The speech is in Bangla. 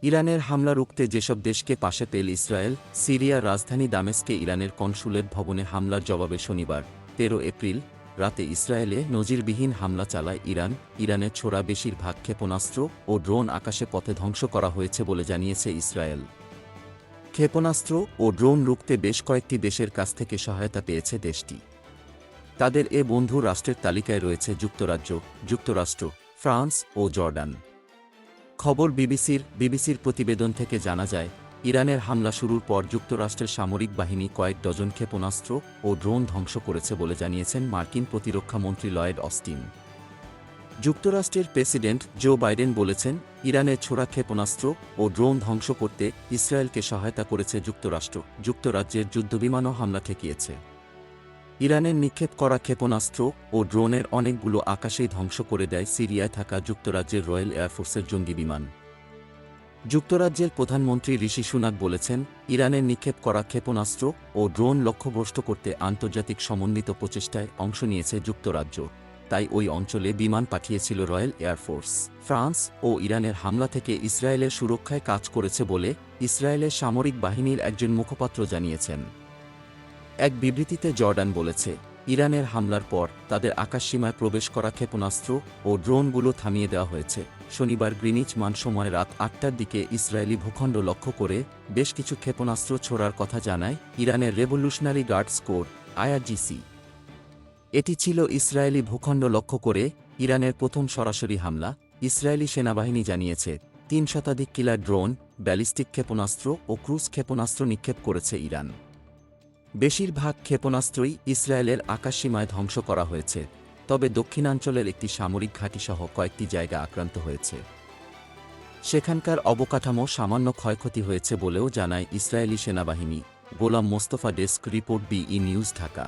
ইরানের হামলা রুখতে যেসব দেশকে পাশে পেল ইসরায়েল, সিরিয়ার রাজধানী দামেস্কে ইরানের কনসুলেট ভবনে হামলার জবাবে শনিবার ১৩ এপ্রিল রাতে ইসরায়েলে নজিরবিহীন হামলা চালায় ইরান। ইরানের ছোড়া বেশিরভাগ ক্ষেপণাস্ত্র ও ড্রোন আকাশে পথে ধ্বংস করা হয়েছে বলে জানিয়েছে ইসরায়েল। ক্ষেপণাস্ত্র ও ড্রোন রুখতে বেশ কয়েকটি দেশের কাছ থেকে সহায়তা পেয়েছে দেশটি। তাদের এ বন্ধু রাষ্ট্রের তালিকায় রয়েছে যুক্তরাজ্য, যুক্তরাষ্ট্র, ফ্রান্স ও জর্ডান। খবর বিবিসির প্রতিবেদন থেকে জানা যায়, ইরানের হামলা শুরুর পর যুক্তরাষ্ট্রের সামরিক বাহিনী কয়েক ডজন ক্ষেপণাস্ত্র ও ড্রোন ধ্বংস করেছে বলে জানিয়েছেন মার্কিন প্রতিরক্ষা মন্ত্রী লয়েড অস্টিন। যুক্তরাষ্ট্রের প্রেসিডেন্ট জো বাইডেন বলেছেন, ইরানের ছোড়া ক্ষেপণাস্ত্র ও ড্রোন ধ্বংস করতে ইসরায়েলকে সহায়তা করেছে যুক্তরাষ্ট্র। যুক্তরাজ্যের যুদ্ধবিমানও হামলা ঠেকিয়েছে। ইরানের নিক্ষেপ করা ক্ষেপণাস্ত্র ও ড্রোনের অনেকগুলো আকাশেই ধ্বংস করে দেয় সিরিয়ায় থাকা যুক্তরাজ্যের রয়্যাল এয়ারফোর্সের জঙ্গি বিমান। যুক্তরাজ্যের প্রধানমন্ত্রী ঋষি সুনাক বলেছেন, ইরানের নিক্ষেপ করা ক্ষেপণাস্ত্র ও ড্রোন লক্ষ্যভ্রষ্ট করতে আন্তর্জাতিক সমন্বিত প্রচেষ্টায় অংশ নিয়েছে যুক্তরাজ্য, তাই ওই অঞ্চলে বিমান পাঠিয়েছিল রয়্যাল এয়ারফোর্স। ফ্রান্স ও ইরানের হামলা থেকে ইসরায়েলের সুরক্ষায় কাজ করেছে বলে ইসরায়েলের সামরিক বাহিনীর একজন মুখপাত্র জানিয়েছেন। এক বিবৃতিতে জর্ডান বলেছে, ইরানের হামলার পর তাদের আকাশসীমায় প্রবেশ করা ক্ষেপণাস্ত্র ও ড্রোনগুলো থামিয়ে দেওয়া হয়েছে। শনিবার গ্রিনিচ মান সময় রাত ৮টার দিকে ইসরায়েলি ভূখণ্ড লক্ষ্য করে বেশ কিছু ক্ষেপণাস্ত্র ছোড়ার কথা জানায় ইরানের রেভলিউশনারি গার্ডস কোর, আইআরজিসি। এটি ছিল ইসরায়েলি ভূখণ্ড লক্ষ্য করে ইরানের প্রথম সরাসরি হামলা। ইসরায়েলি সেনাবাহিনী জানিয়েছে, ৩ শতাধিক কিলার ড্রোন, ব্যালিস্টিক ক্ষেপণাস্ত্র ও ক্রুজ ক্ষেপণাস্ত্র নিক্ষেপ করেছে ইরান। বেশিরভাগ ক্ষেপণাস্ত্রই ইসরায়েলের আকাশসীমায় ধ্বংস করা হয়েছে, তবে দক্ষিণাঞ্চলের একটি সামরিক ঘাঁটিসহ কয়েকটি জায়গা আক্রান্ত হয়েছে। সেখানকার অবকাঠামো সামান্য ক্ষয়ক্ষতি হয়েছে বলেও জানায় ইসরায়েলি সেনাবাহিনী। Golam Mostafa, desk report, BE news, Dhaka.